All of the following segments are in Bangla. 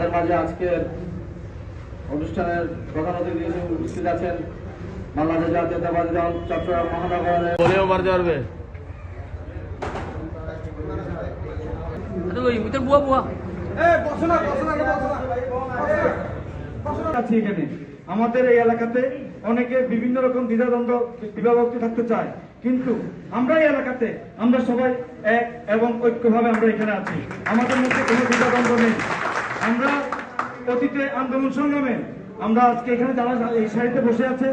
আমাদের মাঝে আজকের অনুষ্ঠানের প্রধান অতিথি হিসেবে উপস্থিত আছেন বাংলাদেশ জাতীয়তাবাদী দল চট্টগ্রাম মহানগরের বলেও মারতে পারবে এখানে আমাদের এই এলাকাতে অনেকে বিভিন্ন রকম দ্বিধাদ্বন্দ্ব বিভাগী থাকতে চায়, কিন্তু আমরা এই এলাকাতে আমরা সবাই এক এবং ঐক্যভাবে আমরা এখানে আছি। আমাদের মধ্যে কোনো দ্বিধাদ্বন্দ্ব নেই। আমরা অতীতে আন্দোলন সংগ্রামে আমরা আজকে এখানে যারা এই সারিতে বসে আছে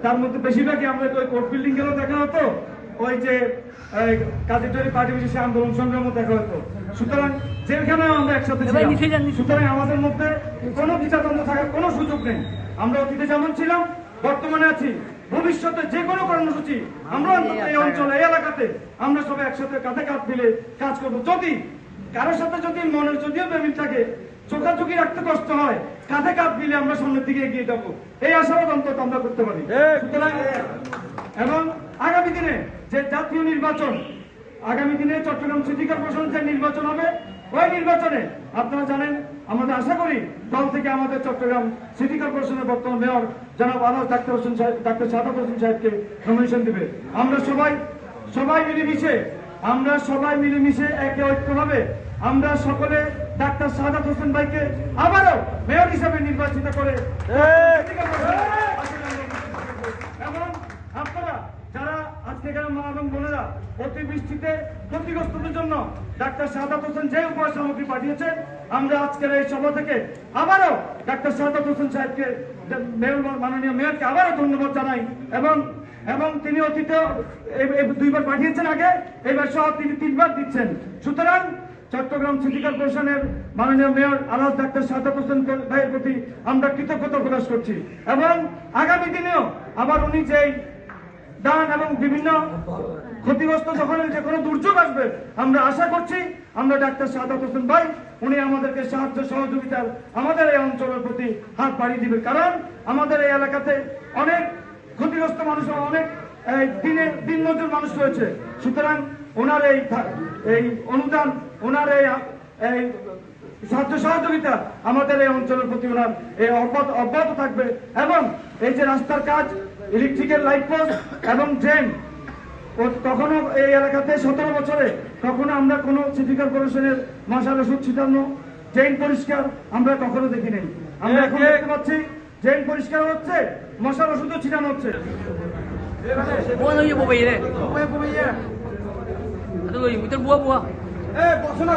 তার মধ্যে বেশিরভাগই আমরা ওই কোর্ট বিল্ডিং গেলেও দেখা হতো, ওই যে কাজের পার্টি বিশেষ আন্দোলন সংগ্রামও দেখা হতো। সুতরাং যেখানে আমরা একসাথে ছিলাম, সুতরাং আমাদের মধ্যে কোনো দ্বিধাদ্বন্দ্ব থাকার কোনো সুযোগ নেই। আমরা অতীতে যেমন ছিলাম বর্তমানে আছি, ভবিষ্যতে যে কোনো কর্মসূচি আমরা এই অঞ্চলে এই এলাকাতে আমরা সবাই একসাথে কাঁধে কাঁধ মিলে কাজ করবো। যদি কারোর সাথে যদি মনের যদিও বেমিল থাকে, চোখাচোখি রাখতে কষ্ট হয়, কাঁধে কাঁধ মিলে আমরা সামনের দিকে এগিয়ে যাবো, এই আশাবাদ অন্তত আমরা করতে পারি। সুতরাং এবং আগামী দিনে যে জাতীয় নির্বাচন, আগামী দিনে চট্টগ্রাম সিটি কর্পোরেশন যে নির্বাচন হবে, ওই নির্বাচনে আপনারা জানেন আমাদের আশা করি দল থেকে আমাদের চট্টগ্রাম সিটি কর্পোরেশনের বর্তমান মেয়র জনাব আনাস ডাক্তার সাদাত হোসেন সাহেবকে নমিনেশন দিবে। আমরা সবাই মিলেমিশে একে ঐক্যভাবে আমরা সকলে ডাক্তার সাদাত হোসেন ভাইকে আবারও মেয়র হিসেবে নির্বাচিত করে এবং আপনারা যারা আজকে এখানে মা এবং বোনেরা অতিবৃষ্টিতে ক্ষতিগ্রস্তদের জন্য ডাক্তার সাদাত হোসেন যে উপহার সামগ্রী পাঠিয়েছেন, আমরা আজকের এই সভা থেকে আবারও ডাক্তার সাদাত হোসেন সাহেবকে মাননীয় মেয়রকে আবারও ধন্যবাদ জানাই এবং তিনি অতীতে দুইবার পাঠিয়েছেন আগে, এবার সহ তিনি 3বার দিচ্ছেন। সুতরাং চট্টগ্রাম সিটি কর্পোরেশনের মাননীয় মেয়র আলহাজ ডাক্তার সাদাত হোসেন ভাইয়ের প্রতি আমরা কৃতজ্ঞতা প্রকাশ করছি এবং আগামী দিনেও আবার উনি যেই দান এবং বিভিন্ন ক্ষতিগ্রস্ত যখন যে কোনো দুর্যোগ আসবে, আমরা আশা করছি আমরা ডাক্তার সাদাত হোসেন ভাই উনি আমাদেরকে সাহায্য সহযোগিতার আমাদের এই অঞ্চলের প্রতি হাত বাড়িয়ে দিবে। কারণ আমাদের এই এলাকাতে অনেক ক্ষতিগ্রস্ত মানুষ, অনেক দিন মজুর মানুষ রয়েছে। সুতরাং ওনার এই অনুদান, ওনার এই সাহায্য সহযোগিতা আমাদের এই অঞ্চলের প্রতি ওনার এই অব্যাহত থাকবে। এবং এই যে রাস্তার কাজ, ইলেকট্রিক্যাল লাইট পোস্ট এবং ড্রেন, কখনো এই এলাকাতে 17 বছরে কখনো আমরা কোনো সিটি কর্পোরেশনের মশার ওষুধ ছিটানো, ড্রেন পরিষ্কার আমরা কখনো দেখি নাই। আমরা এখন দেখতে পাচ্ছি ড্রেন পরিষ্কার হচ্ছে, মশার ওষুধও ছিটানো হচ্ছে। Aduh, itu buah-buah. বসো না